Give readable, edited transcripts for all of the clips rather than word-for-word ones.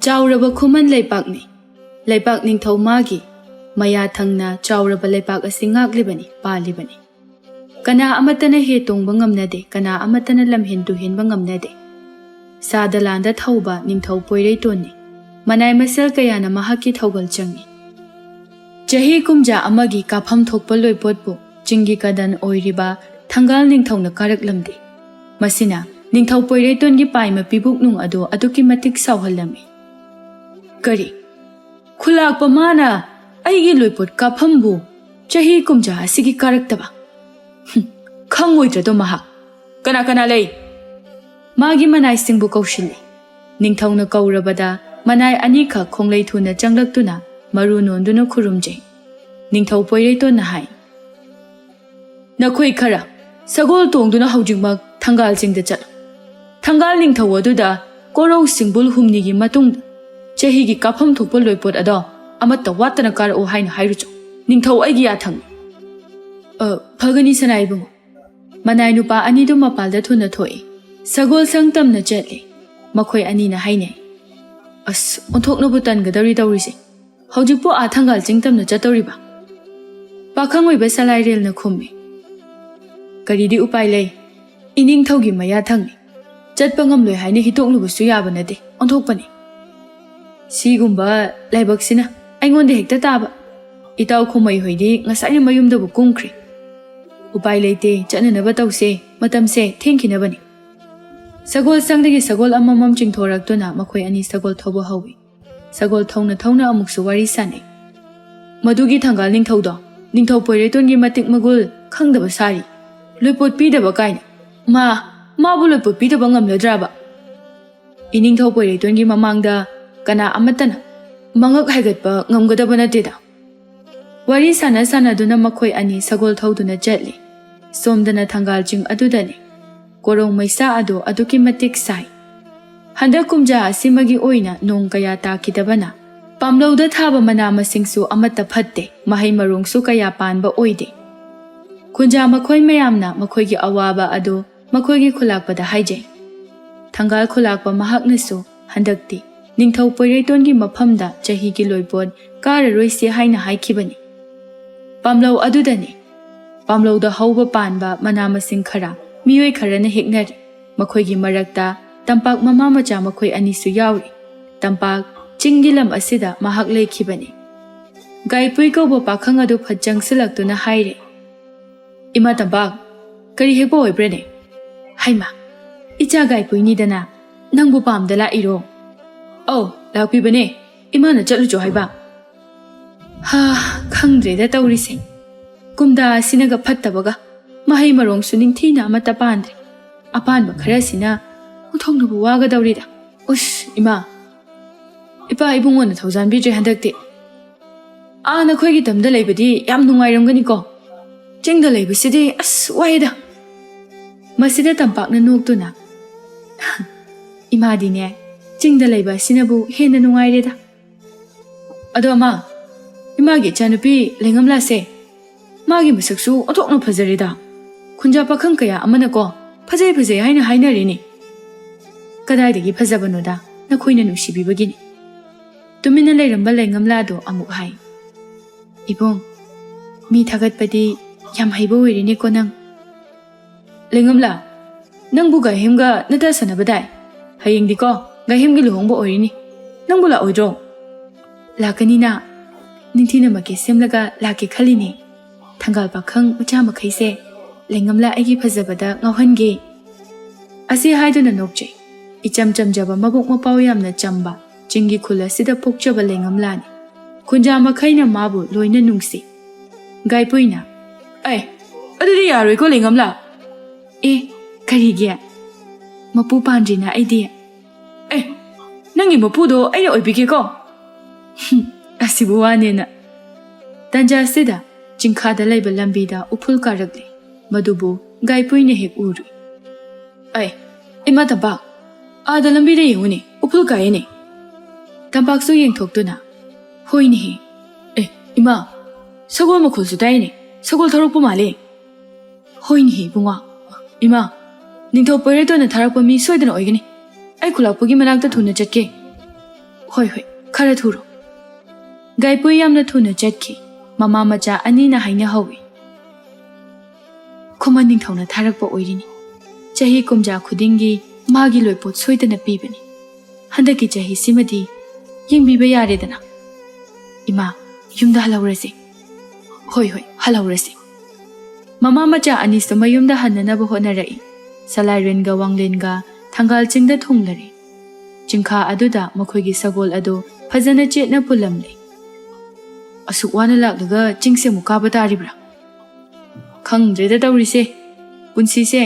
Chauraba Khuman Leipakni, Leipak Ningthau Magi, Maya Thangna Chauraba Leipak asi ngaklibani, palibani. Kana amatana he tongba ngamnade, kana amatana lamhin tuhinba ngamnade. Sadalanda thauba Ningthau Poireitonni, Manai masal kayana mahaki thaugal changi. Chahi kumja amagi kapham thokpa loipotpu, Chingi kadan oiriba, Thangal Ningthauna karak lamde. Masina, Ningthau Poireitongi paima pibuk nung ado aduki matik sauhalami. Kari, Khulak pamana, Aigi loipot kaphambu, Chahi kumja asigi karaktaba. Khangoitrado mahak, kana lay. Magi manai singbu kaushili. Ningthauna kaurabada, manai anika khonglei thuna changlaktuna, maru nonduna khurumjai. Ningthau Poireiton na hai. Nakhoi khara, Sagol tongduna haujingmak Thangal singda chat. Thangal Ningthau aduda, Korau singbul humnigi matung, Chahi gi kapham thokpa loipot ado, Amatta watana kar o hain hairucho. Ningthau aigi athang. Phagani sanai bungo. Manai nupa anidu mapalda thuna thoi. Sagol sangtam na chatli. Makhoi ani na haine. As onthok na butan gadari dawrise. Haujikpo Thangal jingtam na chatoriba. Pakhangoi ba salai rel na khummi. Karidi upai lay. Ining thaugi maya thangni. Chatpa ngamloi haine hitok nubusu yaba nade. Onthok pani. Sigumba laibak sina. Aingonde hekta taba. Itaw khumai hoidi ngasai mayumda bu kumkri. Upai leite chana na batause matamse thenki na bani. Sagol sangdagi sagol amamam chingthoraktuna makhoi ani sagol thobo hawi. Sagol thongna amuksu wari sanai. Madugi Thangal Ningthaudo, Ningthau Poireitongi matik magul khangdaba sari. Loipot pidaba kaina. Mabu loipot pidaba ngamladraba. Iningthau Poireitongi mamangda kana amatana mangak haigatpa ngamgadaba nateda. Wari sana duna makhoi ani sagol thauduna chatli. Somdana Thangal jing adudani. Korong maisa ado aduki matik sai. Handa kumja asimagi oina nong kaya takidabana. Pamlauda thaba mana masingsu amata phatte mahai marungsu kaya panba oide. Kunja makhoi mayamna makhoigi awaba ado makhoigi khulakpada haijai. Thangal khulakpa mahaknasu handakti Ningthau Poireitongi maphamda chahi gi loipot kararoisi haina haikibani. Pamlau adudani. Pamlau da hauba panba mana masing khara miyoi kharana heknari. Makhoigi marakta Tampak mama macha makhoi anisu yauri. Tampak Chingilam asida mahak leikibani. Gaipui ko bo pakhang adu phajang silaktuna haire. Ima Tampak, kari hekbo oibrene. Haima, icha gaipui ni dana, nangbu pamdala iro. Oh, lakpi bane, ima na chatlu jo haiba. Ha, khangdre da taurise. Kumda sinaga phattabaga, mahai marong suning thina amata pandre. Apan ba khara sina, uthong nubu waga daurida. Ush, ima. Ipa ibungona thousand bidre handakti. Nakhoi gi tamda leibadi yam nungairamgani ko. Chingda leibasidi as waida. Masida Tampakna noktuna. Imadi ne, chingda leiba sinabu hena nungaireda. Ado ama, imagi chanupi lengamla se. Magi masaksu othokna phazarida. Khunja pakhang kaya amana ko phajai haina hainarini. Kadaidagi phajabanoda nakhoina nusibibagini. Tumina leiramba lengamlado amuk hai. Ibong, mi thagatpadi yam haiba oirini ko nang. Lengamla, nangbu gahimga nata sanabadai. Hayengdi ko gahimgi luhongba oirini. Nangbu la oidro. Lakani na, ningthina make semlaga laki khalini. Thangal pakhang ucha makhaise lengamla aigi phajabada ngawhange. Asi haiduna nokje. Icham jaba mabuk mapau yamna chamba. Chingi khula sida pokchaba lengamlani. Kunja makhaina mabu loina nungsi. Gaipuina. Ay, adudi yaroi ko lengamla. Karigya. Mapu pandrina idea. Nangi mapudo aina oibike ko. Asibu wanena. Tanja sida chingkhada laiba lambida upul karagli. Madubu gaipuina hek uru. Ima Tampak. Ada lambida yenguni upul kayene. Tampak su yengthoktuna. Hoini. Ima. Sagol makhulsu daine. Sagol tharokpa male. Hoini bunga. Ima. Ningthau Poireitona tharakpa mi soidana oigani. Ai khulakpagi manakta thuna chatke. ꯍꯣꯏ ꯍꯣꯏ ꯈꯔ ꯊꯨꯔꯣ ꯒꯥꯏꯄꯨꯏ ꯌꯥꯝꯅ ꯊꯨꯅ ꯆꯠꯈꯤ ꯃꯃꯥ ꯃꯆꯥ ꯑꯅꯤꯅ ꯍꯥꯏꯅꯍꯧꯏ ꯈꯨꯃꯟ ꯅꯤꯡꯊꯧꯅ ꯊꯥꯔꯛꯄ ꯑꯣꯏꯔꯤꯅꯤ ꯆꯍꯤ ꯀꯨꯝꯖꯥ ꯈꯨꯗꯤꯡꯒꯤ ꯃꯥꯒꯤ ꯂꯣꯏꯄꯣꯠ ꯁꯣꯏꯗꯅ ꯄꯤꯕꯅꯤ ꯍꯟꯗꯛꯀꯤ ꯆꯍꯤꯁꯤꯃꯗꯤ ꯌꯦꯡꯕꯤꯕ ꯌꯥꯔꯦꯗꯅ ꯏꯃꯥ ꯌꯨꯝꯗ ꯍꯜꯍꯧꯔꯁꯤ ꯍꯣꯏ ꯍꯣꯏ ꯍꯜꯍꯧꯔꯁꯤ ꯃꯃꯥ ꯃꯆꯥ ꯑꯅꯤꯁꯨ ꯃꯌꯨꯝꯗ ꯍꯟꯅꯅꯕ ꯍꯣꯠꯅꯔꯛꯏ ꯁꯂꯥꯏꯔꯦꯟꯒ ꯋꯥꯡꯂꯦꯟꯒ ꯊꯪꯒꯥꯜ ꯆꯤꯡꯗ ꯊꯨꯡꯂꯔꯦ ꯆꯤꯡꯈꯥ ꯑꯗꯨꯗ ꯃꯈꯣꯏꯒꯤ ꯁꯒꯣꯜ ꯑꯗꯨ ꯐꯖꯅ ꯆꯦꯠꯅ ꯄꯨꯜꯂꯝꯂꯦ ꯑꯁꯨꯛ ꯋꯥꯅ ꯂꯥꯛꯂꯒ ꯆꯤꯡꯁꯦ ꯑꯃꯨꯛ ꯀꯥꯕ ꯇꯥꯔꯤꯕ꯭ꯔꯥ ꯈꯪꯗ꯭ꯔꯦꯗ ꯇꯧꯔꯤꯁꯦ ꯄꯨꯟꯁꯤꯁꯦ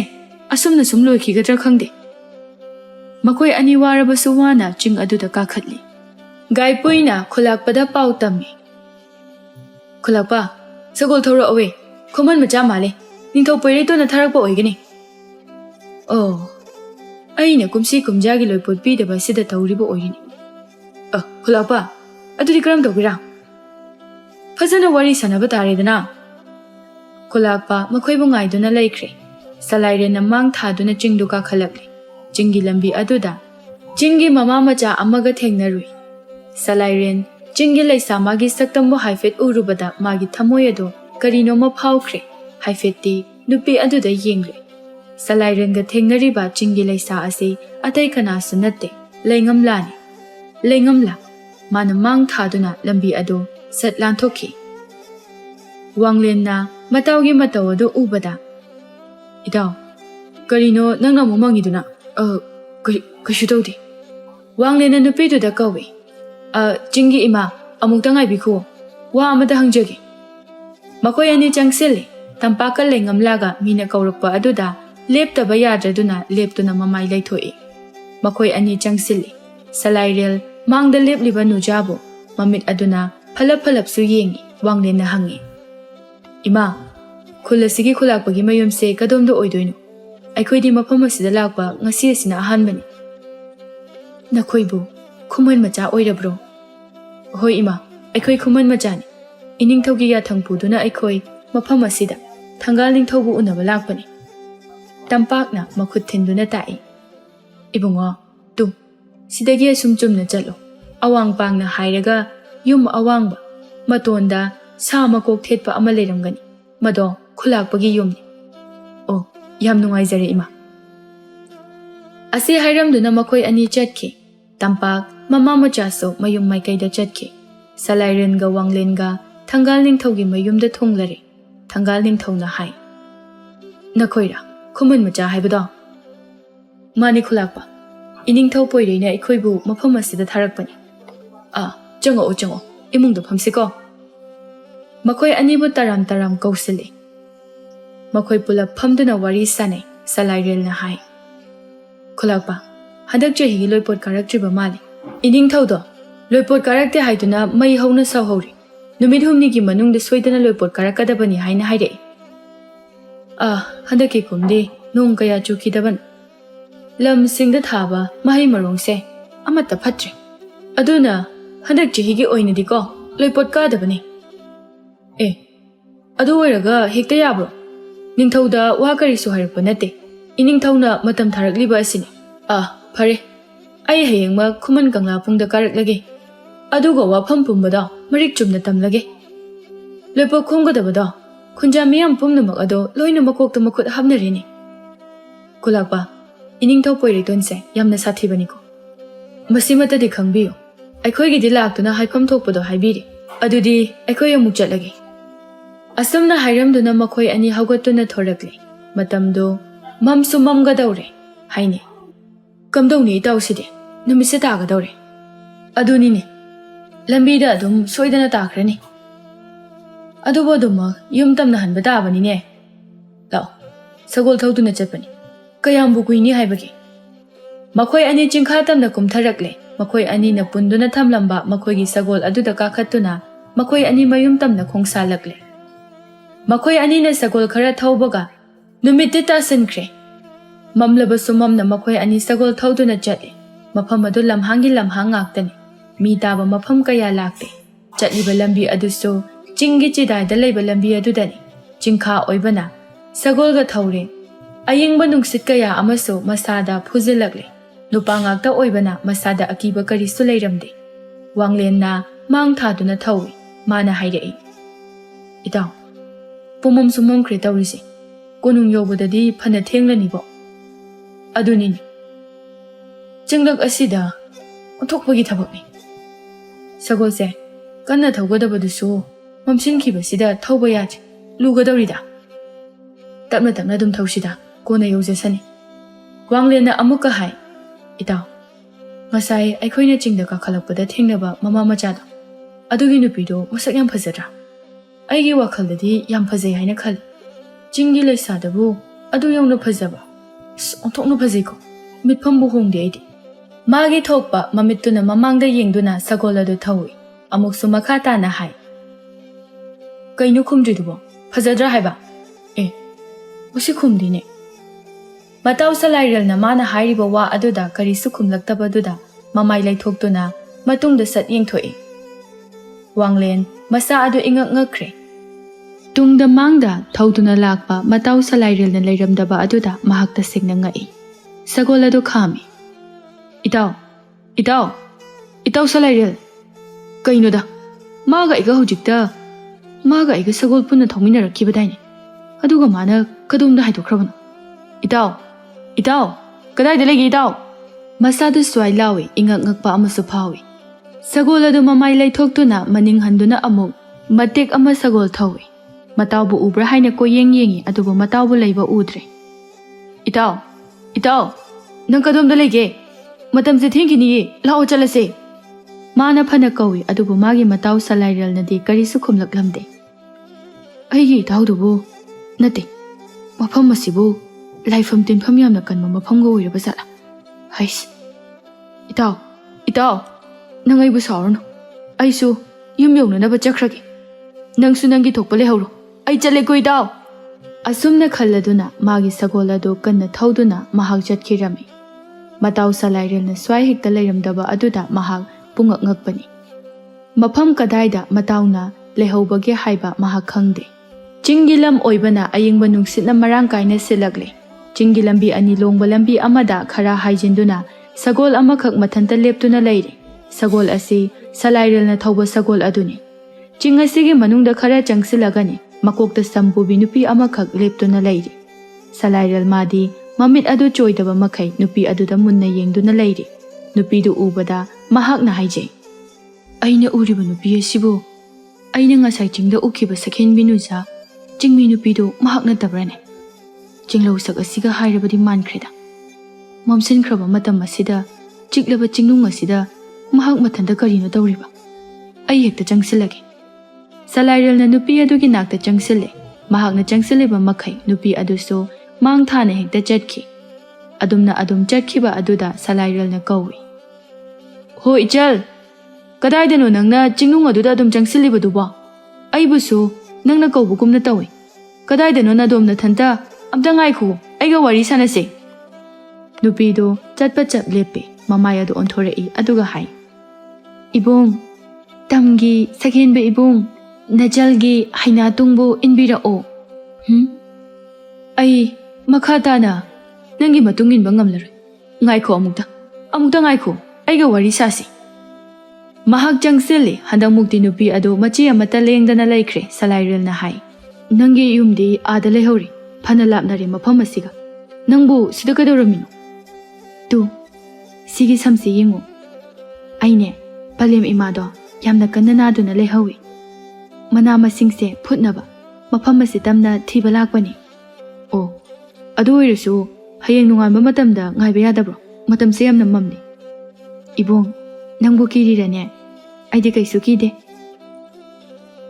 ꯑꯁꯨꯝꯅ ꯁꯨꯝ ꯂꯣꯏꯈꯤꯒꯗ꯭ꯔꯥ ꯈꯪꯗꯦ ꯃꯈꯣꯏ ꯑꯅꯤ ꯋꯥꯔꯕꯁꯨ ꯋꯥꯅ ꯆꯤꯡ ꯑꯗꯨꯗ ꯀꯥꯈꯠꯂꯤ ꯒꯥꯏꯄꯨꯏꯅ ꯈꯨꯂꯥꯛꯄꯗ ꯄꯥꯎ ꯇꯝꯃꯤ ꯈꯨꯂꯥꯛꯄ ꯁꯒꯣꯜ ꯊꯧꯔꯛꯑꯣꯋꯦ ꯈꯨꯃꯟ ꯃꯆꯥ ꯃꯥꯜꯂꯦ ꯅꯤꯡꯊꯧ ꯄꯣꯏꯔꯩꯇꯣꯟꯅ ꯊꯥꯔꯛꯄ ꯑꯣꯏꯒꯅꯤ ꯑꯣ ꯑꯩꯅ ꯀꯨꯝꯁꯤ ꯀꯨꯝꯖꯥꯒꯤ ꯂꯣꯏꯄꯣꯠ ꯄꯤꯗꯕ ꯑꯁꯤꯗ ꯇꯧꯔꯤꯕ ꯑꯣꯏꯔꯤꯅꯤ ꯈꯨꯂꯥꯛꯄ ꯑꯗꯨꯗꯤ ꯀꯔꯝ ꯇꯧꯒꯦꯔꯥ ꯐꯖꯅ ꯋꯥꯔꯤ ꯁꯥꯟꯅꯕ ꯇꯥꯔꯦꯗꯅ ꯈꯨꯂꯥꯛꯄ ꯃꯈꯣꯏꯕꯨ ꯉꯥꯏꯗꯨꯅ ꯂꯩꯈ꯭ꯔꯦ ꯁꯂꯥꯏꯔꯦꯟꯅ ꯃꯥꯡ ꯊꯥꯗꯨꯅ ꯆꯤꯡꯗꯨ ꯀꯥꯈꯠꯂꯛꯂꯤ ꯆꯤꯡꯒꯤ ꯂꯝꯕꯤ ꯑꯗꯨꯗ ꯆꯤꯡꯒꯤ ꯃꯃꯥ ꯃꯆꯥ ꯑꯃꯒ ꯊꯦꯡꯅꯔꯨꯏ ꯁꯂꯥꯏꯔꯦꯟ ꯆꯤꯡꯒꯤ ꯂꯩꯁꯥ ꯃꯥꯒꯤ ꯁꯛꯇꯝꯕꯨ ꯍꯥꯏꯐꯦꯠ ꯎꯔꯨꯕꯗ ꯃꯥꯒꯤ ꯊꯃꯣꯏ ꯑꯗꯨ ꯀꯔꯤꯅꯣꯃ ꯐꯥꯎꯈ꯭ꯔꯦ ꯍꯥꯏꯐꯦꯠꯇꯤ ꯅꯨꯄꯤ ꯑꯗꯨꯗ ꯌꯦꯡꯂꯦ ꯁꯂꯥꯏꯔꯦꯟꯒ ꯊꯦꯡꯅꯔꯤꯕ ꯆꯤꯡꯒꯤ ꯂꯩꯁꯥ ꯑꯁꯤ ꯑꯇꯩ ꯀꯅꯥꯁꯨ ꯅꯠꯇꯦ ꯂꯩꯉꯝꯂꯥꯅꯤ ꯂꯩꯉꯝꯂꯥ ꯃꯥꯅ ꯃꯥꯡ ꯊꯥꯗꯨꯅ ꯂꯝꯕꯤ ꯑꯗꯨ ꯁꯠ ꯂꯥꯟꯊꯣꯛꯈꯤ ꯋꯥꯡꯂꯦꯟꯅ ꯃꯇꯥꯎꯒꯤ ꯃꯇꯧ ꯑꯗꯨ ꯎꯕꯗ ꯏꯇꯥꯎ ꯀꯔꯤꯅꯣ ꯅꯪꯅ ꯑꯃꯨꯛ ꯃꯪꯉꯤꯗꯨꯅ ꯀꯩꯁꯨ ꯇꯧꯗꯦ ꯋꯥꯡꯂꯦꯟꯅ ꯅꯨꯄꯤꯗꯨꯗ ꯀꯧꯏ ꯆꯤꯡꯒꯤ ꯏꯃꯥ ꯑꯃꯨꯛꯇ ꯉꯥꯏꯕꯤꯈꯨꯑꯣ ꯋꯥ ꯑꯃꯇ ꯍꯪꯖꯒꯦ ꯃꯈꯣꯏ ꯑꯅꯤ ꯆꯪꯁꯤꯜꯂꯤ ꯇꯝꯄꯥꯛꯀ ꯂꯩꯉꯝꯂꯥꯒ ꯃꯤꯅ ꯀꯧꯔꯛꯄ ꯑꯗꯨꯗ ꯂꯦꯞꯇꯕ ꯌꯥꯗ꯭ꯔꯗꯨꯅ ꯂꯦꯞꯇꯨꯅ ꯃꯃꯥꯏ ꯂꯩꯊꯣꯛꯏ ꯃꯈꯣꯏ ꯑꯅꯤ ꯆꯪꯁꯤꯜꯂꯤ ꯁꯂꯥꯏꯔꯦꯜ ꯃꯥꯡꯗ ꯂꯦꯞꯂꯤꯕ ꯅꯨꯖꯥꯕꯨ ꯃꯃꯤꯠ ꯑꯗꯨꯅ ꯐꯂꯞ ꯐꯂꯞꯁꯨ ꯌꯦꯡꯉꯤ ꯋꯥꯡꯂꯦꯟꯅ ꯍꯪꯉꯤ ꯏꯃꯥ ꯈꯨꯜ ꯑꯁꯤꯒꯤ ꯈꯨꯂꯥꯛꯄꯒꯤ ꯃꯌꯨꯝꯁꯦ ꯀꯗꯣꯝꯗ ꯑꯣꯏꯗꯣꯏꯅꯣ ꯑꯩꯈꯣꯏꯗꯤ ꯃꯐꯝ ꯑꯁꯤꯗ ꯂꯥꯛꯄ ꯉꯁꯤ ꯑꯁꯤꯅ ꯑꯍꯥꯟꯕꯅꯤ ꯅꯈꯣꯏꯕꯨ ꯈꯨꯃꯟ ꯃꯆꯥ ꯑꯣꯏꯔꯕ꯭ꯔꯣ ꯍꯣꯏ ꯏꯃꯥ ꯑꯩꯈꯣꯏ ꯈꯨꯃꯟ ꯃꯆꯥꯅꯤ ꯏꯅꯤꯡꯊꯧꯒꯤ ꯌꯥꯊꯪ ꯄꯨꯗꯨꯅ ꯑꯩꯈꯣꯏ ꯃꯐꯝ ꯑꯁꯤꯗ ꯊꯪꯒꯥꯜ ꯅꯤꯡꯊꯧꯕꯨ ꯎꯅꯕ ꯂꯥꯛꯄꯅꯤ ꯇꯝꯄꯥꯛꯅ ꯃꯈꯨꯠ ꯊꯤꯟꯗꯨꯅ ꯇꯥꯛꯏ ꯏꯕꯨꯡꯉꯣ ꯇꯨ ꯁꯤꯗꯒꯤ ꯑꯁꯨꯝ ꯆꯨꯝꯅ ꯆꯠꯂꯣ ꯑꯋꯥꯡ ꯄꯥꯡꯅ ꯍꯥꯏꯔꯒ ꯌꯨꯝ ꯑꯋꯥꯡꯕ ꯃꯇꯣꯟꯗ ꯁꯥ ꯃꯀꯣꯛ ꯊꯦꯠꯄ ꯑꯃ ꯂꯩꯔꯝꯒꯅꯤ ꯃꯗꯣ ꯈꯨꯂꯥꯛꯄꯒꯤ ꯌꯨꯝꯅꯤ ꯑꯣ ꯌꯥꯝ ꯅꯨꯡꯉꯥꯏꯖꯔꯦ ꯏꯃꯥ ꯑꯁꯤ ꯍꯥꯏꯔꯝꯗꯨꯅ ꯃꯈꯣꯏ ꯑꯅꯤ ꯆꯠꯈꯤ ꯇꯝꯄꯥꯛ ꯃꯃꯥ ꯃꯆꯥꯁꯨ ꯃꯌꯨꯝ ꯃꯥꯏꯀꯩꯗ ꯆꯠꯈꯤ ꯁꯂꯥꯏꯔꯦꯟꯒ ꯋꯥꯡꯂꯦꯟꯒ ꯊꯪꯒꯥꯜ ꯅꯤꯡꯊꯧꯒꯤ ꯃꯌꯨꯝꯗ ꯊꯨꯡꯂꯔꯦ ꯊꯪꯒꯥꯜ ꯅꯤꯡꯊꯧꯅ ꯍꯥꯏ ꯅꯈꯣꯏꯔꯥ ꯈꯨꯃꯟ ꯃꯆꯥ ꯍꯥꯏꯕꯗꯣ ꯃꯥꯅꯤ ꯈꯨꯂꯥꯛꯄ ꯏꯅꯤꯡꯊꯧ ꯄꯣꯏꯔꯩꯅ ꯑꯩꯈꯣꯏꯕꯨ ꯃꯐꯝ ꯑꯁꯤꯗ ꯊꯥꯔꯛꯄꯅꯤ ꯆꯪꯉꯛꯑꯣ ꯆꯪꯉꯛꯑꯣ ꯏꯃꯨꯡꯗ ꯐꯝꯁꯤꯀꯣ ꯃꯈꯣꯏ ꯑꯅꯤꯕꯨ ꯇꯔꯥꯝ ꯇꯔꯥꯝ ꯀꯧꯁꯤꯜꯂꯤ ꯃꯈꯣꯏ ꯄꯨꯂꯞ ꯐꯝꯗꯨꯅ ꯋꯥꯔꯤ ꯁꯥꯟꯅꯩ ꯁꯂꯥꯏꯔꯦꯜꯅ ꯍꯥꯏ ꯈꯨꯂꯥꯛꯄ ꯍꯟꯗꯛ ꯆꯍꯤꯒꯤ ꯂꯣꯏꯄꯣꯠ ꯀꯥꯔꯛꯇ꯭ꯔꯤꯕ ꯃꯥꯜꯂꯤ ꯏꯅꯤꯡꯊꯧꯗꯣ ꯂꯣꯏꯄꯣꯠ ꯀꯥꯔꯛꯇꯦ ꯍꯥꯏꯗꯨꯅ ꯃꯩ ꯍꯧꯅ ꯁꯧꯍꯧꯔꯤ ꯅꯨꯃꯤꯠ ꯍꯨꯝꯅꯤꯒꯤ ꯃꯅꯨꯡꯗ ꯁꯣꯏꯗꯅ ꯂꯣꯏꯄꯣꯠ ꯀꯥꯔꯛꯀꯗꯕꯅꯤ ꯍꯥꯏꯅ ꯍꯥꯏꯔꯛꯏ ꯍꯟꯗꯛꯀꯤ ꯀꯨꯝꯗꯤ ꯅꯣꯡ ꯀꯌꯥ ꯆꯨꯈꯤꯗꯕꯅꯤ ꯂꯝꯁꯤꯡꯗ ꯊꯥꯕ ꯃꯍꯩ ꯃꯔꯣꯡꯁꯦ ꯑꯃꯠꯇ ꯐꯠꯇ꯭ꯔꯦ ꯑꯗꯨꯅ ꯍꯟꯗꯛ ꯆꯍꯤꯒꯤ ꯑꯣꯏꯅꯗꯤꯀꯣ ꯂꯣꯏꯄꯣꯠ ꯀꯥꯗꯕꯅꯤ ꯑꯗꯨ ꯑꯣꯏꯔꯒ ꯍꯦꯛꯇ ꯌꯥꯕ꯭ꯔꯣ ꯅꯤꯡꯊꯧꯗ ꯋꯥ ꯀꯔꯤꯁꯨ ꯍꯥꯏꯔꯛꯄ ꯅꯠꯇꯦ ꯏꯅꯤꯡꯊꯧꯅ ꯃꯇꯝ ꯊꯥꯔꯛꯂꯤꯕ ꯑꯁꯤꯅꯤ ꯐꯔꯦ ꯑꯩ ꯍꯌꯦꯡꯃꯛ ꯈꯨꯃꯟ ꯀꯪꯂꯥꯄꯨꯡꯗ ꯀꯥꯔꯛꯂꯒꯦ ꯑꯗꯨꯒ ꯋꯥꯐꯝ ꯄꯨꯝꯕꯗꯣ ꯃꯔꯤꯛ ꯆꯨꯝꯅ ꯇꯝꯂꯒꯦ ꯂꯣꯏꯄꯣꯠ ꯈꯣꯝꯒꯗꯕꯗꯣ ꯈꯨꯟꯖꯥ ꯃꯤꯌꯥꯝ ꯄꯨꯝꯅꯃꯛ ꯑꯗꯣ ꯂꯣꯏꯅ ꯃꯀꯣꯛꯇ ꯃꯈꯨꯠ ꯍꯥꯞꯅꯔꯦꯅꯤ ꯈꯨꯂꯥꯛꯄ ꯏꯅꯤꯡꯊꯧ ꯄꯣꯏꯔꯩꯇꯣꯟꯁꯦ ꯌꯥꯝꯅ ꯁꯥꯊꯤꯕꯅꯤꯀꯣ ꯃꯁꯤꯃꯇꯗꯤ ꯈꯪꯕꯤꯌꯨ ꯑꯩꯈꯣꯏꯒꯤꯗꯤ ꯂꯥꯛꯇꯨꯅ ꯍꯥꯏꯐꯝ ꯊꯣꯛꯄꯗꯣ ꯍꯥꯏꯕꯤꯔꯦ ꯑꯗꯨꯗꯤ ꯑꯩꯈꯣꯏ ꯑꯃꯨꯛ ꯆꯠꯂꯒꯦ ꯑꯁꯨꯝꯅ ꯍꯥꯏꯔꯝꯗꯨꯅ ꯃꯈꯣꯏ ꯑꯅꯤ ꯍꯧꯒꯠꯇꯨꯅ ꯊꯣꯔꯛꯂꯤ ꯃꯇꯝꯗꯨ ꯃꯝꯁꯨ ꯃꯝꯒꯗꯧꯔꯦ ꯍꯥꯏꯅꯤ ꯀꯝꯗꯧꯅꯤ ꯏꯇꯥꯎꯁꯤꯗꯤ ꯅꯨꯃꯤꯠꯁꯦ ꯇꯥꯒꯗꯧꯔꯦ ꯑꯗꯨꯅꯤꯅꯦ ꯂꯝꯕꯤꯗ ꯑꯗꯨꯝ ꯁꯣꯏꯗꯅ ꯇꯥꯈ꯭ꯔꯅꯤ ꯑꯗꯨꯕꯨ ꯑꯗꯨꯃꯛ ꯌꯨꯝ ꯇꯝꯅ ꯍꯟꯕ ꯇꯥꯕꯅꯤꯅꯦ ꯂꯥꯛꯑꯣ ꯁꯒꯣꯜ ꯊꯧꯗꯨꯅ ꯆꯠꯄꯅꯤ ꯀꯌꯥꯝꯕꯨ ꯀꯨꯏꯅꯤ ꯍꯥꯏꯕꯒꯦ ꯃꯈꯣꯏ ꯑꯅꯤ ꯆꯤꯡꯈꯥ ꯇꯝꯅ ꯀꯨꯝꯊꯔꯛꯂꯦ ꯃꯈꯣꯏ ꯑꯅꯤꯅ ꯄꯨꯟꯗꯨꯅ ꯊꯝꯂꯝꯕ ꯃꯈꯣꯏꯒꯤ ꯁꯒꯣꯜ ꯑꯗꯨꯗ ꯀꯥꯈꯠꯇꯨꯅ ꯃꯈꯣꯏ ꯑꯅꯤ ꯃꯌꯨꯝ ꯇꯝꯅ ꯈꯣꯡꯁꯥꯜꯂꯛꯂꯦ ꯃꯈꯣꯏ ꯑꯅꯤꯅ ꯁꯒꯣꯜ ꯈꯔ ꯊꯧꯕꯒ ꯅꯨꯃꯤꯠꯇꯤ ꯇꯥꯁꯤꯟꯈ꯭ꯔꯦ ꯃꯝꯂꯕꯁꯨ ꯃꯝꯅ ꯃꯈꯣꯏ ꯑꯅꯤ ꯁꯒꯣꯜ ꯊꯧꯗꯨꯅ ꯆꯠꯂꯤ ꯃꯐꯝ ꯑꯗꯨ ꯂꯝꯍꯥꯡꯒꯤ ꯂꯝꯍꯥꯡ ꯉꯥꯛꯇꯅꯤ ꯃꯤ ꯇꯥꯕ ꯃꯐꯝ ꯀꯌꯥ ꯂꯥꯛꯇꯦ ꯆꯠꯂꯤꯕ ꯂꯝꯕꯤ ꯑꯗꯨꯁꯨ ꯆꯤꯡꯒꯤ ꯆꯤꯗꯥꯏꯗ ꯂꯩꯕ ꯂꯝꯕꯤ ꯑꯗꯨꯗꯅꯤ ꯆꯤꯡꯈꯥ ꯑꯣꯏꯕꯅ ꯁꯒꯣꯜꯒ ꯊꯧꯔꯦ ꯑꯌꯤꯡꯕ ꯅꯨꯡꯁꯤꯠ ꯀꯌꯥ ꯑꯃꯁꯨ ꯃꯁꯥꯗ ꯐꯨꯖꯤꯜꯂꯛꯂꯦ ꯅꯨꯄꯥ ꯉꯥꯛꯇ ꯑꯣꯏꯕꯅ ꯃꯁꯥꯗ ꯑꯀꯤꯕ ꯀꯔꯤꯁꯨ ꯂꯩꯔꯝꯗꯦ Wanglenna mang thaduna thawi mana hairei. Itaw, pumom sumom kre tawrisi. Kunung yobudadi phana thenglani bo. Adunini. Jinglak asida onthokpagi thabakni. Sagolse kanna thawgadabadusu mamsinkibasida thawba yaje lugadawrida. Tapna tapna dum thawsida kona yojasani. Wanglenna amuka hai. Itaw, ngasai aikhoina chingda kakhalakpada thengnaba mama machado. Adugi nupido masak yam phajadra. Aigi wakhaldadi yam phajai haina khali. Chingi leisadabu adu yawna phajaba. Onthokna phajiko. Mitphambu hongde aidi. Magi thokpa mamittuna mamangda yengduna sagoladu thawi. Amuksu makha tana hai. Kainu khumdridubo phajadra haiba. Usi khumdine. Mataw salairalna mana hairiba wa aduda karisu khumlaktabaduda mamai laithokduna matungda sat yengthoi. Wanglen masa adu ingak ngakre. Tungda mangda thauduna lakpa mataw salairal na leiramdaba aduda mahakta singna ngai. Sagolado khami. Itaw salairal. Kainoda. Maga iga hujikta. Maga iga sagol punna thongminarakibadaini. Aduga mana kadumda haidokrabano. Itaw. Kadayda legi itaw. Masada swai lawi ingak ngakpa amasu phawi. Sagolado mamai laithokduna maning handuna amuk matek ama sagol thawi. Matawbu ubra haina ko yengi adubu matawbu leiba udre. Itaw. Nang kadumda lege. Matamse thengkini lao chalase. Mana phana kawi adubu magi mataw salairal nadi karisu khumlaklamde. Aigi itawdubu nate. Mafam masibu laifam tinfam yamna kanma mafam ga oiraba zala. Hais. Itaw. Nang aibu saurno. Aisu yum yonanaba chakhrage. Nangsu nangi thokpa lehawro. Ai chale ko itaw. Asumna khalladuna magi sagolado kanna thauduna mahak jatkirami. Mataw salairal na swai hekta leiramdaba aduda mahak pungak ngakpani. Mafam kadaida matawna lehawbage haiba mahak khangde. Chingilam oibana ayingba nungsitna marang kaina silagle. Chingilambi ani longba lambi amada khara haijinduna sagol amakak mathanta leptuna leire. Sagol asi salairal na thawba sagol aduni. Chingasigi manungda khara changsilagani makokta sambubi nupi amakak leptuna leire. Salairal madi mamit adu choidaba makai nupi aduda munna yengduna leire. Nupidu ubada mahakna haijay. Aina uriba nupi asibu. Aina ngasay chingda ukiba sakhen binuza. Chingmi nupidu mahakna tabrane. Chinglaw sak asiga hairabadi mankreda. Momsin kraba matam asida chiklaba chingnung asida mahak mathanda karino tawriba. Ai hekta changsilage. Salairal na nupi adugi nakta changsile. Mahakna changsiliba makai nupi aduso mang thana hekta chatki. Adumna adum chatkiba aduda salairal na kawi. Ho ichal. Kadaydano nangna chingnung aduda adum changsilibaduba. Aibusu nangna kawbugumna tawi. Kadaydano na domna thanta amta ngaikhu aiga wari sanase. Nupido chatpa chap lepe mamay adu onthorei aduga hai. Ibong tamgi sakhenbe ibong najalgi haina tungbu inbira o. Ai makhata na nangi matungin bangamlar. Ngaikhu amukta ngaikhu aiga wari sasi. Mahak changsili handang mukti nupi adu machi amata lengdana laikre salairal na hai. Nangi yumdi ada lehori phana lapnari mafam asiga. Nangbu sida kadawramino. Tu sigi samsi yengu. Aine palem imado yamna kanna naduna lehawi. Mana masingse phutnaba mafam asi tamna thiba lakpani. O adu oirasu hayeng nunganba matamda ngaiba yadabro. Matamse yamna mamni. Ibong nangbu kirirane aidi kaisu kide.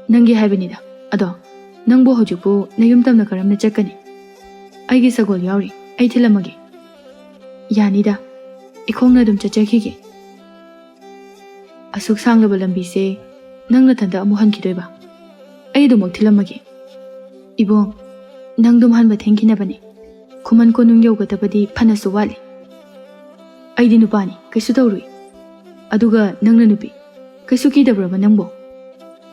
Nangi haibanida. Ado nangbu hojikbu nayum tamna karamna chakani. Aigi sagol yauri ai thilamage. Yanida ikhongna dum chachakige. Asuk sanglaba lambi se nangna thanda amu hankidoiba. Ai dumak thilamage. Ibong nang dum hanba thengkinabani. Khuman ko nung yaugatabadi phanasu wali. Aidi nupani kaisu tawrui. Aduga nangna nupi kaisu kidabraba nangbo.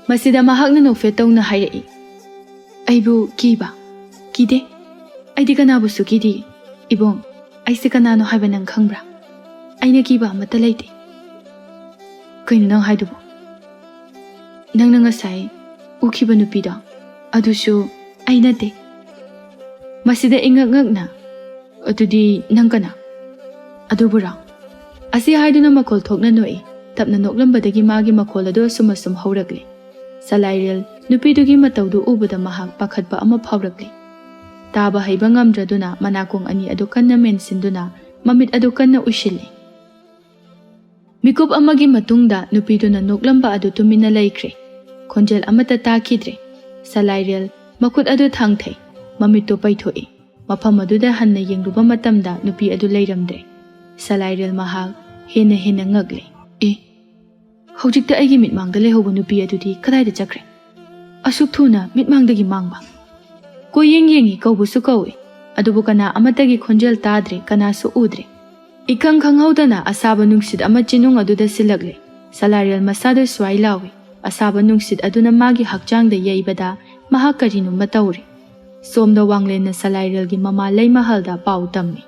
Masida mahakna nokfe tawna hairei. Aibu kiba kide. Aidi kanabusu kidi. Ibong aise kanano haiba nang khangbra. Aina kiba amata leite. Kayno nang haidubo. Nang nangasay, ukiba nupido. Adusu, ay nate. Masida ingak-ngak na. Atudi nang kana. Adubura. Asi haiduna makol thokna noi. Tapna noklambadagi magi makol ado sumasum hauragli. Salairil, nupidugi matawdu ubada mahak pakhatpa ama phawragli. Taba haiba ngamdraduna manakong ani adu kanna mensinduna mamit adu kanna ushili. Mikup amagi matungda nupiduna noklamba adu tumina laikre. Konjel amata takidre. Salairil, makut adu thangthai. Mamito paithoi. Mafam aduda hanna yengruba matamda nupi adu lairamdre. Salairil mahak hena ngagle. Hojikta aigi mitmangda lehobo nupi adudi kadaida chakre. Asuk thuna mitmangdagi mangba. Ko yengi kaubusu kawi. Adubu kana amatagi khonjel tadre kana su udre. Ikang khanghaudana asaba nungsid ama chinung aduda silagle. Salairil masada swai lawi. Asaba nungsid aduna magi hakchangda yaibada mahak karinu matawri. Somda wanglen na Salairil gi mama lay mahalda pau tammi.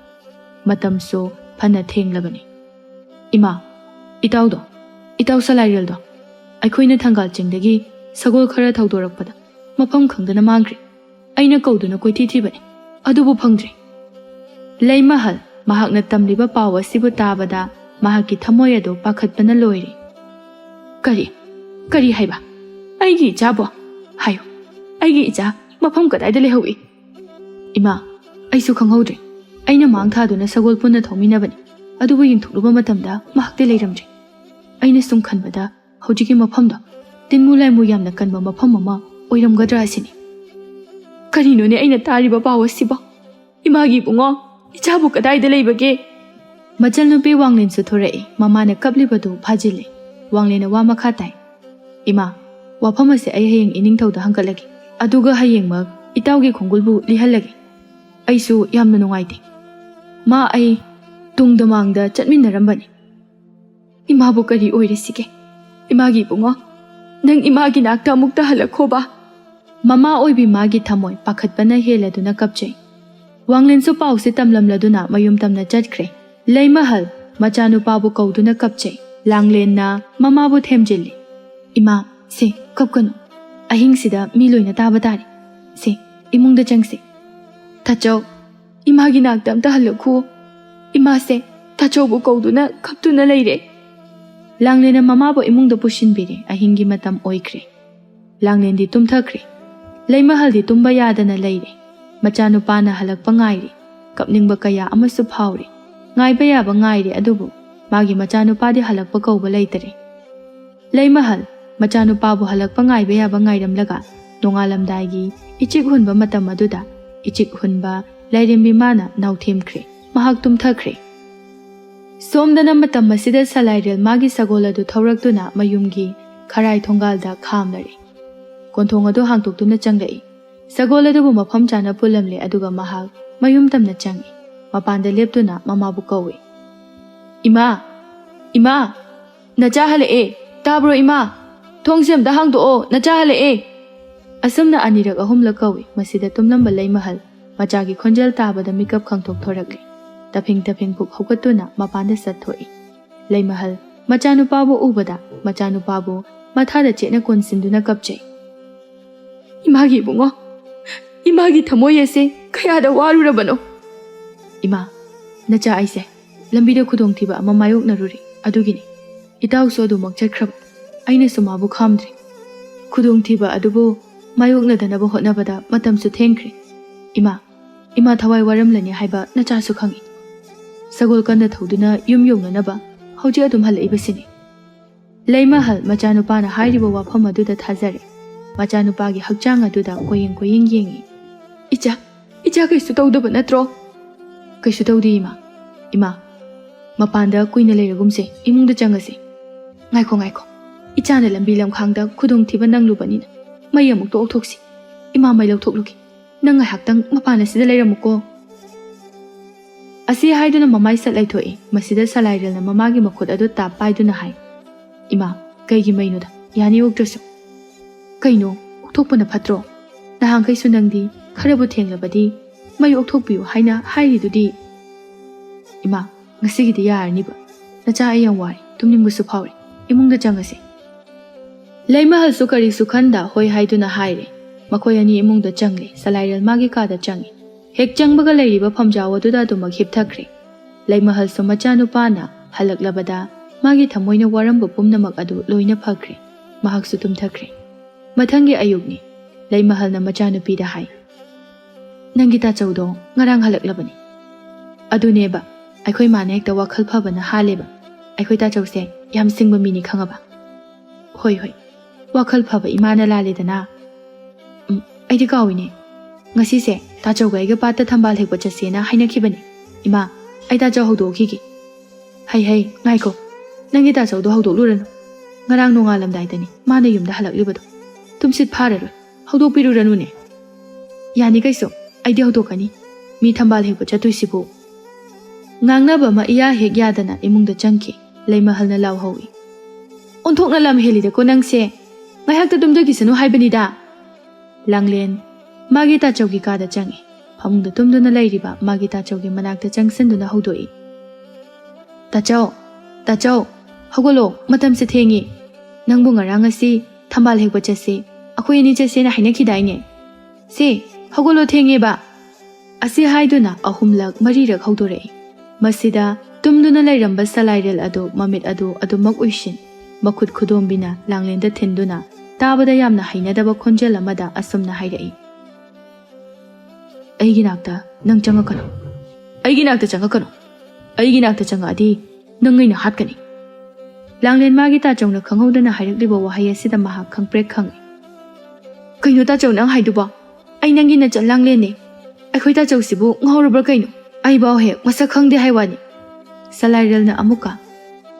Matamso phana thenglabani. Ima, itawdo. Itaw Salairil do. Aikoina thangal chingdagi sagol khara thawdorakpada. Mafam khangdana mangre. Aina kauduna koithi thibani. Adubu phangdre. Lay mahal mahakna tamliba paw asibu tabada mahaki thamoy ado pakhatpana loire. Kari haiba. Aigi icha bo. Hayo. Aigi icha mafam kadaida lehowi. Ima, aisu khanghaudre. Aina mang thaduna sagol punna thawminabani. Adubu yingthukluba matamda mahakte leiramdre. Aina sum khanbada hojiki mafamda tinmu laimu yamna kanba mafam ama oiramgadra asini. Karino ne aina tariba paw asiba. Imagi bungo ichabu kadaida leibage. Machal nupi wanglen su thorai mamana kablibadu phajile. Wanglena wa makha tai. Ima, wafam ase ai hayeng ining thawda hangkalagi. Aduga hayeng mag itawgi khongulbu lihalagi. Aisu yamna nungaite. Ma ai tungdamangda chatminarambani. Imabu kari oirisige. Imagi bungo. Nang imagi nakta mukta halakhoba. Mama oibi magi thamoy pakhatpana heladuna kapchai. Wanglen su paw se tamlamladuna mayum tamna chatkre. Laimahal machanu pabu kauduna kapchai. Langlen na mama bu themjilli. Ima, se kapkanu. Ahing sida miloina tabatari. Se imungda changse. Tachaw, imagi nakta amta halakho. Ima se tachaw bu kauduna kaptuna leire. Langlena mama bo imungda pushinbire ahingi matam oikre. Langlen di tumthakre. Laimahal di tumba yadana leire. Machanu pana halakpa ngairi. Kapningba kaya amasu phawri. Ngaiba yaba ngairi adubu. Magi machanu pa di halakpa kauba leitere. Laimahal machanu pa bu halakpa ngaiba yaba ngairamlaga. Nongalamdaigi ichik hunba matam aduda. Ichik hunba lairimbi mana nauthemkre. Mahak tumthakre. Somdana matam masida Salairil magi sagola du thawrakduna mayumgi kharai thongalda khamlari. Konthong adu hangtokduna changlai. Sagola du mafam chana pulamle aduga mahak mayum tamna changi. Mapanda leptuna mama bu kawi. Ima, nacha hale tabro ima. Thongsem da hangdo nacha hale Asamna anirak ahumla kawi masida tumlamba laimahal machagi khonjal tabada mikap khangtok thorakle. Taping puk hokatuna mapanda sathoi. Laimahal machanu pabu ubada machanu pabu mathada chena konsinduna kapchai. Imagi bungo. Imagi thamoy ase kayada warurabano. Ima, nacha aise lambida khudong thiba ama mayok naruri adugini. Itaw so du makchatkrab. Aina sumabu khamdre. Khudong thiba adubu mayok nadanaba hotnabada matam su thengkre. Ima thawai waramlani haiba nacha su khangi. Sagol kanda thawduna yumnanaba hauji adum halaibasini. Laimahal machanupana hairiba wafam aduda thazare. Machanupagi hakchang aduda koyeng yengi. Icha kaisu tawdaba natro? Kaisu tawdi ima. Mapanda kuina leiragumse imungda changase. Ngaiko. Ichana lambi lamkhangda khudong thiba nanglubanina. May amuk to oktoksi. Ima may lawthokluki. Nangay haktang mapana sida leiramuko. Asi haiduna mamay satlay thoi. Masida Salairil na mamagi makhut adu tapay duna hay. Ima, kaigi maynuda. Yani uktraso. Kaino, ukthokpa na phatro. Nahang kay sunangdi, kharabu thenglabadi, may ukthokpiyo hayna hayridudi. Ima, ngasigidi yaarniba. Nacha ayang wari, tumningbusu phawri. imungda changase. Leimahal kari sukhanda hoi haiduna haire. Makhoi ani imungda changle, Salairal magi kada changi. Hek changbaga leiriba phamjaw aduda adumak hipthakre. Leimahal machanupana halaklabada magi thamoina waramba pumnamak adu loina phakre. Mahaksu tumthakre. Mathangi ayugni. Leimahalna machanupida hai. Nangita chawdo ngarang halaklabani. Aduneba aikhoi mane ekta wakhal phabana haleba. Aikhoi ta chawse yam singba mini khangaba. Hoi hoi. Wakhal phaba imana laledana. Aidi kawine. Ngasi se ta chawga aiga pata thambal hekba chasena hainakhibani. Ima ai ta chaw hodo khigi. Hai hai ngaiko. Nangi ta chawdo hodo lurano. Ngarang nongalamdai tani mana yumda halaklibado. Tumsit phararoi. Hodo piruranu ne. Yani kaiso aidi hodo kani. Mi thambal hekba chatuisibu. Ngangnaba ma iya hek yadana imungda changki. Leimahalna law howi. Onthokna lam helida ko nangse. Ngayhakta tumdagi sanu haibanida. Langlen magi ta chawgi kada changi. Phamungda tumduna leiriba magi ta chawgi manakta changsinduna hodoi. Tachaw hogolo matam se thengi. Nangbu ngarang asi thambal hekba chase. Akhoi ani chase na hainakhidai ne. Se hogolo thenge ba. Asi haiduna ahumlak marirak hodorei. Masida tumduna leiramba Salairal ado mamit ado adumak uishin. Makhut khudombina langlenda thinduna tabada yamna hainadaba khonjel amada asumna hairai. Aigi nakta nang changakano. Aigi nakta changakano. Aigi nakta changadi nangaina hatkani. Langlen magi ta chawna khanghodana hairakliba wahai asida mahak khangprek khangi. Kaino ta chaw nang haiduba. Ai nangi na cha langlen ne. Aikhoi ta chawsibu nghaurabra kaino. Ai baw he masak khangde haiwani. Salairal na amuka.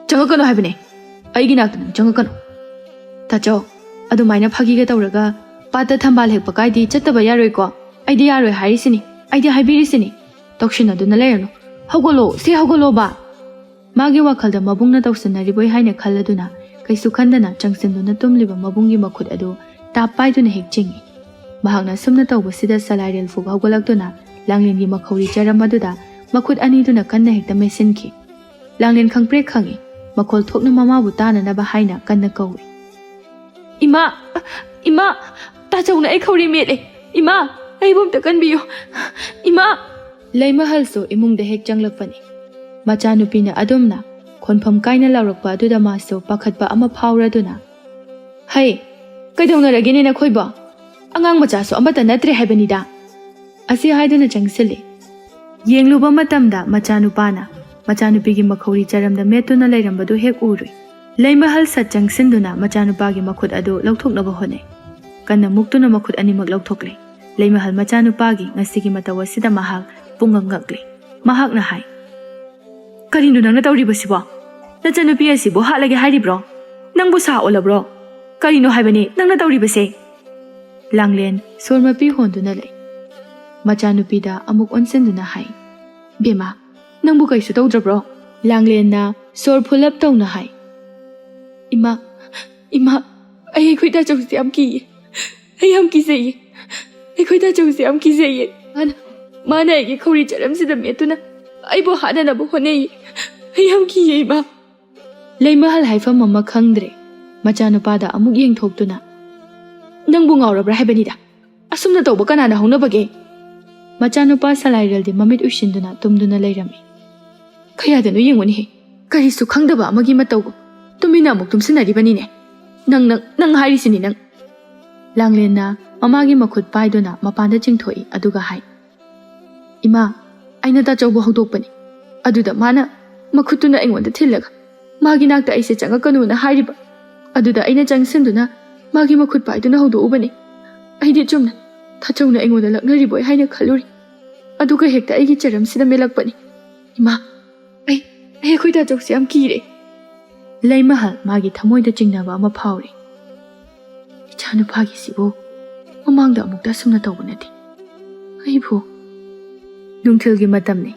Changakano haibane. Aigi nakta nang changakano. Tachaw adumaina phagiga tawraga pata thambal hekpa kaidi chattaba yaroi ko. Aidi yaroi hairisini. Aidi haibirisini. Tokshin aduna lerno. Hogolo se hogolo ba. Magi wakhalda mabungna tawsanariboi haina khalladuna kaisu khandana changsinduna tumliba mabungi makhut adu tapaiduna hek chingi. Mahakna sumna tawbasida Salairal fug hogolaktuna Langlengi makhori charamaduna makhut aniduna kanna hekta mesinki. Langlen khangprek khangi makhol thokna mamabu tananaba haina kanna kawi. Ima ta chawna ai khori mele. Ima ai bum ta kanbiyo. Ima Leimahal imungda hek changlakpani. Machanupina adumna khonpham kaina lawrakpa aduda maso pakhatpa ama phauraduna. Hai kaidawna ragene na khoiba. Angang macha so amata natre haibanida. Asi haiduna changsile. Yengluba matamda machanupana machanupigi makhori charamda metuna leirambadu hek urui. Leimahal changsinduna machanupagi makhut adu lauthoknaba hone. Kanna muktuna makhut animak lauthokle. Leimahal machanupagi ngasigi matawasida mahak pungangakle. Mahak na hai. Karino nang natawribasiba? Nachanupi asibo halage hairibro? Nangbu sa olabro? Karino haibani nang natawribase? Langlen sormapi honduna lay. Machanupida amuk onsenduna hai. Bema, nangbu kaisu tawdrabro? Langlen na sor phulap tawna hai. Ima, ai khoi ta chawsi am ki. Ai am ki sei. Ai khoi ta chawsi am ki sei. Mana ai khori charam sida metuna. Ai bo hada na bo honei. Ai am ki ye ba. Leimahal haifam mama khangdre. Machanupada amuk yeng thoktuna. Nangbu ngaurabra haibanida. Asumna tawba kanana honabage. Machanupa Salairal di mamit ushinduna tumduna leirami. Kayadanu yengwani he. Karisu khangdaba amagi matawgo. Tumina amuk tumsinaribani ne. Nang hairisini nang. Langlen na mamagi makhut paiduna mapanda chingthoi aduga hai. Ima aina ta chawba hodokpani. Aduda mana makhutuna aingonda thillaga. Magi nakta aise changakanu na hairiba. Aduda aina changsinduna magi makhut paiduna hodobani. Aidi chumna thachawna aingonda laknariboi haina khaluri. Aduga hekta aigi charam sida melakpani. Ima ai khoi ta chawsi am kire. Leimahal magi thamoida chingnaba ama phauri. Ichanupagi sibo mamangda amukta sumna tawba nati. Aibu nungthilgi matamni.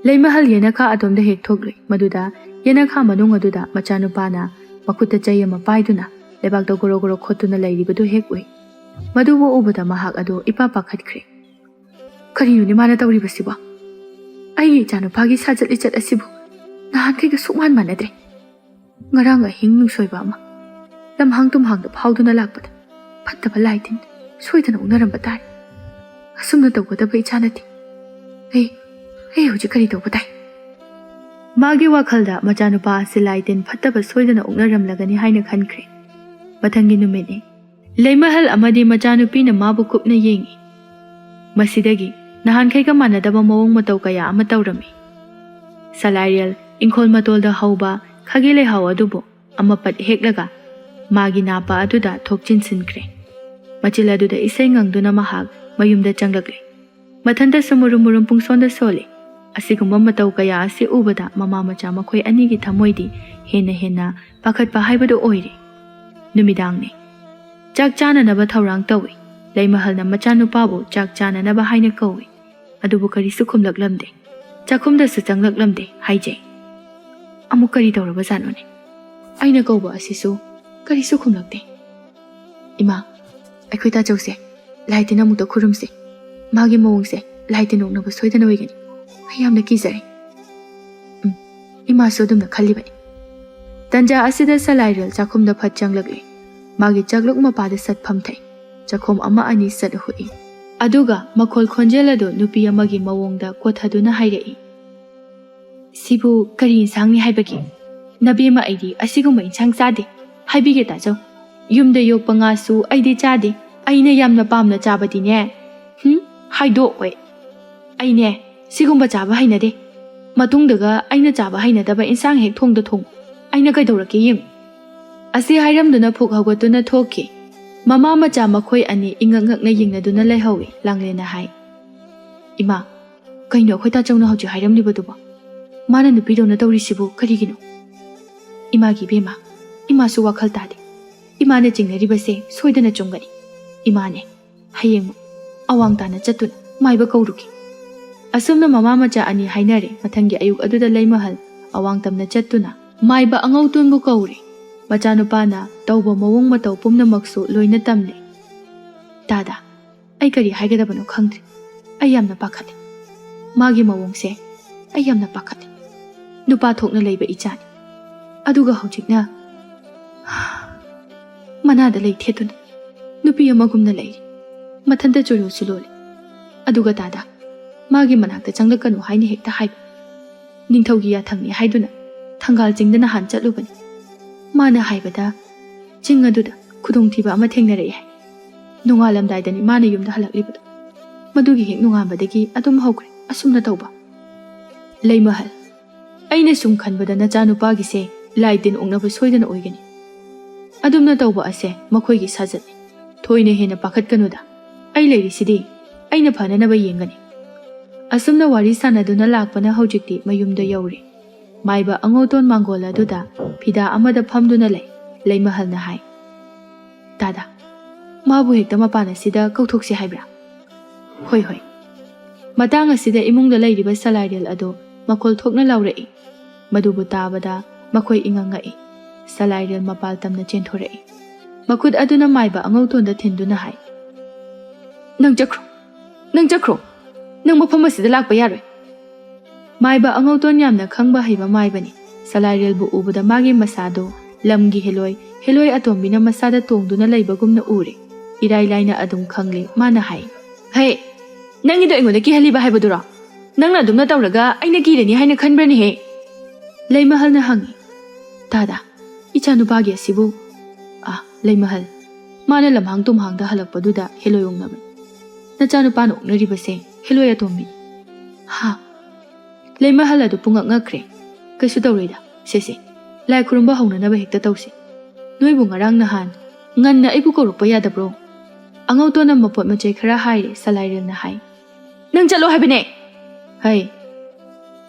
Leimahal yenakha adomda hek thokle maduda yenakha manung aduda machanupana makhutta chai ama paiduna lebakda goro khotuna leiribadu hek ui. Madubu ubada mahak adu ipa pakhatkre. Karino ni mana tawribasiba? Ai ichanupagi sajat ichat asibu nahan kaiga sukman manadre. ngarang ahing nungsoiba ama lamhang tumhangda phauduna lakpada phattaba laitin soidana ugnaramba tare asumna tawgadaba ichanati ei hoji kari tawba tai magi wakhalda machanupa asi laitin phattaba soidana ugnaramlagani haina khankhre mathangi numene leimahal amadi machanupina mabu kupna yengi masidagi nahan khaika manadaba mawong matau kaya ama tawrami Salaryal ingkhol matolda hauba khagile haw adubo amapat heklaga magi napa aduda thokchin sinkre machil aduda isai ngangduna mahak mayumda changlakle mathanda samurumurum pungsonda sole asigumba matau kaya asi ubada mama macha makhoi ani gi thamoidi hena pakhat pa haibadu oire numidang ne chak chana naba thaurang tawi leimahal na machanupa bo chak chana naba haina kawi adubu kari sukhumlak lamde chakhumda su changlak lamde haije amuk kari tawraba janone aina kawba asisu kari sukhumlakte ima akhoi ta chause laitina mukta khurumse magi mawongse laitin noknaba soidana oigani ayamna kizare ima so dumna khallibani tanja asida salairel chakhumda phat changlakle magi chakluk mapada satpham thai chakhom ama ani sat hui aduga makhol khonjelado nupi amagi mawongda kothaduna hairei sibu kari insangni haibagi nabi ma aidi asiguma insang chade haibige ta jaw yumda yokpa nga su aidi chade aina yamna pamna chabadi ne haido oi aine sigumba chaba hainade matungdaga aina chaba hainadaba insang hek thongda thong aina kaidorake yeng asi hairamduna phuk hawgatuna thoki mama macha makhoi ani ingangakna yingnaduna laihawi langlena hai ima kaino khoita chawna hawji hairamni baduba mana nupi dona tawri sibu karigino ima gi bema ima su wakhal tade ima ne jingnari base soidana chongani ima ne hayeng awang tana chatun maiba kawruki asumna mama macha ani hainare mathangi ayuk aduda leimahal awang tamna chattuna maiba angautun bu kawri machanupana tawba mawong matau pumnamaksu loina tamle dada ai kari haigadabano khangdri ai yamna pakhate magi mawongse ai yamna pakhate nupa thokna leiba ichani aduga hojikna manada lei theduna nupi amagumna leiri mathanda choro sulole aduga dada magi manakta changlakanu haini hekta haib ningthaugi ya thangni haiduna thangal jingdana han chatlubani mana haibada ching aduda khudong thiba ama thengnare hai nongalamdaidani mana yumda halaklibadu madugi hek nongambadagi adum hawkre asumna tawba leimahal aina sum khanbada nachanupagi se laidin ongnaba soidana oigani adumna tawba ase makhoi gi sajatni thoine hena pakhat kanuda ai leiri sidi aina phananaba yengani asumna wari sanaduna lakpana hojikti mayumda yauri maiba angoton mangola duda phida amada phamduna leimahal na hai dada mabu hekta mapana sida kauthokse haibra hoi matang asida imungda leiriba salairel ado makol thokna laurei madubu tabada makhoi ingangai salairel mapal tamna chenthorei makhud aduna maiba angautonda thinduna hai nang jakro nang mafam asida lakpa yaroi maiba angauton yamna khangba haiba maibani salairel bu ubada magi masado lamgi heloi atombina masada tongduna leibagumna ure irai laina adum khangle mana hai hey nangi do ingoda ki haliba haibadura nangna dumna tawraga aina kirani haina khanbrani he leimahal na hangi dada ichanupagi asibu leimahal mana lamhang tumhangda halakpaduda heloi ongnaban nachanupana oknaribase heloi atombi ha leimahal adu pungak ngakre kaisu tawreida sese lai khurumba haunanaba hekta tawse noibu ngarang nahan nganna aibu korukpa yadabro angautona mapot machai khara haire salairel na hai nang chalo haibane hai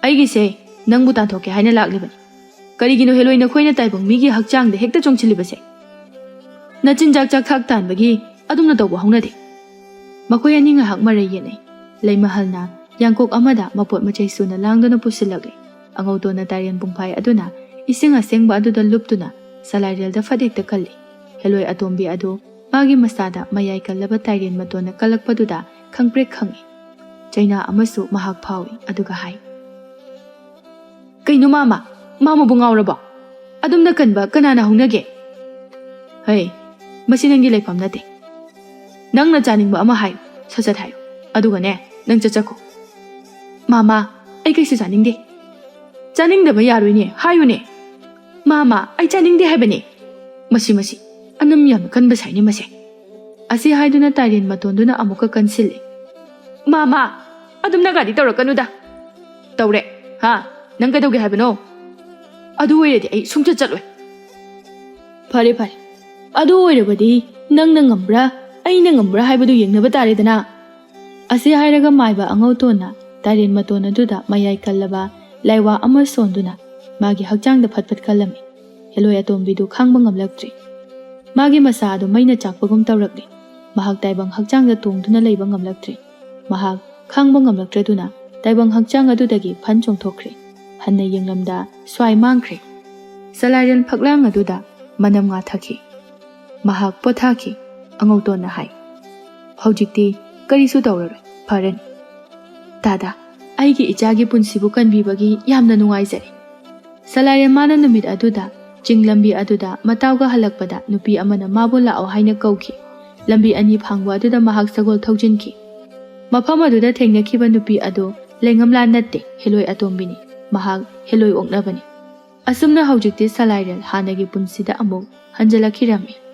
aigi se nangbu tanthoke haina laklibani karigino heloi na khoina taibang migi hakchang de hekta chongchilibase nachin jak jak thak tanbagi adumna tawba haunade makoi ani nga hak marai yene leimahal na yangkok amada mapot machai suna langdona pusilagre angautona tarian bungphai aduna isinga sengba aduda luptuna salairel da fadekta kalli heloi atombi adu magi masada mayai kallaba tarian matona kalakpaduda khangprek khangi chaina amasu mahak phawi aduga hai kaino mama bungauraba ꯑꯗꯨꯝꯅ ꯀꯟꯕ ꯀꯅꯥꯅ ꯍꯧꯅꯒꯦ? ꯍꯩ, ꯃꯁꯤ ꯅꯪꯒꯤ ꯂꯩꯐꯝ ꯅꯠꯇꯦ. ꯅꯪꯅ ꯆꯥꯅꯤꯡꯕ ꯑꯃ ꯍꯥꯏꯌꯨ, ꯁꯠ-ꯁꯠ ꯍꯥꯏꯌꯨ. ꯑꯗꯨꯒꯅꯦ, ꯅꯪ ꯆꯠꯆꯈꯣ. ꯃꯥꯃꯥ, ꯑꯩ ꯀꯩꯁꯨ ꯆꯥꯅꯤꯡꯗꯦ. ꯆꯥꯅꯤꯡꯗꯕ ꯌꯥꯔꯣꯏꯅꯦ, ꯍꯥꯏꯌꯨꯅꯦ. ꯃꯥꯃꯥ, ꯑꯩ ꯆꯥꯅꯤꯡꯗꯦ ꯍꯥꯏꯕꯅꯦ. ꯃꯁꯤ, ꯑꯅꯝ ꯌꯥꯝꯅ ꯀꯟꯕ ꯁꯥꯏꯅꯦ ꯃꯁꯦ. ꯑꯁꯤ ꯍꯥꯏꯗꯨꯅ ꯇꯥꯏꯔꯦꯟ ꯃꯇꯣꯟꯗꯨꯅ ꯑꯃꯨꯛꯀ ꯀꯟꯁꯤꯜꯂꯤ. ꯃꯥꯃꯥ, ꯑꯗꯨꯝ ꯅꯒꯥꯗꯤ ꯇꯧꯔꯛꯀꯅꯨꯗ. ꯇꯧꯔꯦ, ꯍꯥ? ꯅꯪ ꯀꯩꯗꯧꯒꯦ ꯍꯥꯏꯕꯅꯣ? ꯑꯗꯨ ꯑꯣꯏꯔꯗꯤ ꯑꯩ ꯁꯨꯡꯆꯠ ꯆꯠꯂꯣꯏ. ꯐꯔꯦ. ꯑꯗꯨ ꯑꯣꯏꯔꯕꯗꯤ ꯅꯪꯅ ꯉꯝꯕ꯭ꯔꯥ, ꯑꯩꯅ ꯉꯝꯕ꯭ꯔꯥ ꯍꯥꯏꯕꯗꯨ ꯌꯦꯡꯅꯕ ꯇꯥꯔꯦꯗꯅ. ꯑꯁꯤ ꯍꯥꯏꯔꯒ ꯃꯥꯏꯕ ꯑꯉꯧꯇꯣꯟꯅ ꯇꯥꯏꯔꯦꯟ ꯃꯇꯣꯟ ꯑꯗꯨꯗ ꯃꯌꯥꯏ ꯀꯜꯂꯕ ꯂꯥꯏꯋꯥ ꯑꯃ ꯁꯣꯟꯗꯨꯅ ꯃꯥꯒꯤ ꯍꯛꯆꯥꯡꯗ ꯐꯠ-ꯐꯠ ꯀꯜꯂꯝꯃꯤ. ꯍꯦꯂꯣꯏ ꯑꯇꯣꯝꯕꯤꯗꯨ ꯈꯥꯡꯕ ꯉꯝꯂꯛꯇ꯭ꯔꯤ. ꯃꯥꯒꯤ ꯃꯁꯥ ꯑꯗꯨ ꯃꯩꯅ ꯆꯥꯛꯄꯒꯨꯝ ꯇꯧꯔꯛꯂꯤ. ꯃꯍꯥꯛ ꯇꯥꯏꯕꯪ ꯍꯛꯆꯥꯡꯗ ꯇꯣꯡꯗꯨꯅ ꯂꯩꯕ ꯉꯝꯂꯛꯇ꯭ꯔꯤ. ꯃꯍꯥꯛ ꯈꯥꯡꯕ ꯉꯝꯂꯛꯇ꯭ꯔꯗꯨꯅ ꯇꯥꯏꯕꯪ ꯍꯛꯆꯥꯡ ꯑꯗꯨꯗꯒꯤ ꯐꯟ ꯆꯣꯡꯊꯣꯛꯈ꯭ꯔꯦ. ꯍꯟꯅ ꯌꯦꯡꯂꯝꯗ ꯁ꯭ꯋꯥꯏ ꯃꯥꯡꯈ꯭ꯔꯦ. ꯁꯂꯥꯏꯔꯦꯜ ꯐꯛꯂꯥꯡ ꯑꯗꯨꯗ ꯃꯅꯝ ꯉꯥꯊꯈꯤ. ꯃꯍꯥꯛ ꯄꯣꯊꯥꯈꯤ. ꯑꯉꯧꯇꯣꯟꯅ ꯍꯥꯏ, ꯍꯧꯖꯤꯛꯇꯤ ꯀꯔꯤꯁꯨ ꯇꯧꯔꯔꯣꯏ, ꯐꯔꯅꯤ. ꯗꯥꯗꯥ, ꯑꯩꯒꯤ ꯏꯆꯥꯒꯤ ꯄꯨꯟꯁꯤꯕꯨ ꯀꯟꯕꯤꯕꯒꯤ ꯌꯥꯝꯅ ꯅꯨꯡꯉꯥꯏꯖꯔꯦ. ꯁꯂꯥꯏꯔꯦꯜ ꯃꯥꯅ ꯅꯨꯃꯤꯠ ꯑꯗꯨꯗ ꯆꯤꯡ ꯂꯝꯕꯤ ꯑꯗꯨꯗ ꯃꯇꯥꯎꯒ ꯍꯜꯂꯛꯄꯗ ꯅꯨꯄꯤ ꯑꯃꯅ ꯃꯥꯕꯨ ꯂꯥꯛꯑꯣ ꯍꯥꯏꯅ ꯀꯧꯈꯤ. ꯂꯝꯕꯤ ꯑꯅꯤ ꯐꯥꯡꯕ ꯑꯗꯨꯗ ꯃꯍꯥꯛ ꯁꯒꯣꯜ ꯊꯧꯖꯤꯟꯈꯤ. ꯃꯐꯝ ꯑꯗꯨꯗ ꯊꯦꯡꯅꯈꯤꯕ ꯅꯨꯄꯤ ꯑꯗꯨ ꯂꯩꯉꯝꯂꯥꯟ ꯅꯠꯇꯦ, ꯍꯦꯂꯣꯏ ꯑꯇꯣꯝꯕꯤꯅꯤ. ꯃꯍꯥꯛ ꯍꯦꯂꯣꯏ ꯑꯣꯛꯅꯕꯅꯤ. ꯑꯁꯨꯝꯅ ꯍꯧꯖꯤꯛꯇꯤ ꯁꯂꯥꯏꯔꯦꯜ ꯍꯥꯟꯅꯒꯤ ꯄꯨꯟꯁꯤꯗ ꯑꯃꯨꯛ ꯍꯟꯖꯤꯜꯂꯛꯈꯤꯔꯝꯃꯤ.